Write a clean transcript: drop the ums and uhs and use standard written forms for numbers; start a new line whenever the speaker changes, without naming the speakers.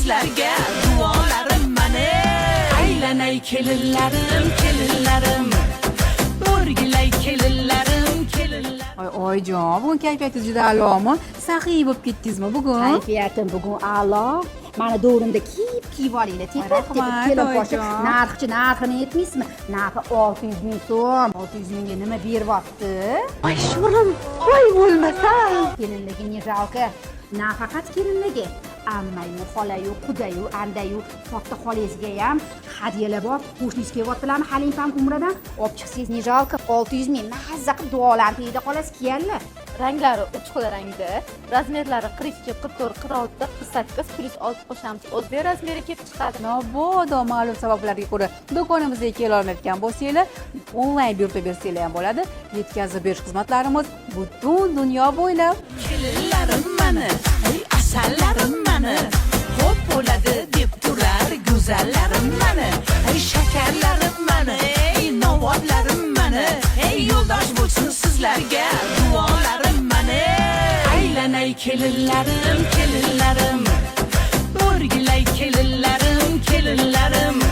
sizlarga duolarim mani. Aylanay kelinlarim, kelinlarim, o'rgilay kelinlarim, kelinlarim.
Oyjon, bugun kayfiyatingiz juda a'lomi? Saxiy bo'lib ketdingizmi bugun?
Kayfiyatim bugun a'lo. Mana doğrumda kiyib olinglar. Tepib kelib boshib. Narxini aytmaysizmi? Narxi 600 ming so'm. 600 mingga nima beryapti?
Ay sho'rim, voy bo'lmasa.
Kelinligi ne jalqi. Nafaqat kelinligi, ammayu, xolayu, qudayu, andayu, katta xolangizga ham hadyalar bor. Qo'shningiz kelyaptilarmi? Halim umradan olib chiqsangiz ne jalqi. 600 ming mazza qilib duolarni tiyda qolasiz kiyallar.
Ranglari 3 xil rangda, razmerlari 42, 44, 46, 48 plus 6 qo'shamiz. O'zbek razmeri kelib chiqadi.
Mabodo ma'lum sabablarga ko'ra do'konimizga kela olmayotgan bo'lsanglar, onlayn buyurtma bersanglar ham bo'ladi. Yetkazib berish xizmatlarimiz butun dunyo bo'ylab.
Kelinlarim mani, ey asallarim mani, xo'p bo'ladi deb turar go'zallarim mani, ey shakarlarim mani, ey novotlarim mani, ey yo'ldosh bo'lsin sizlarga duolarim mani. Aylanay kelinlarim, kelinlarim, o'rgilay kelinlarim, kelinlarim.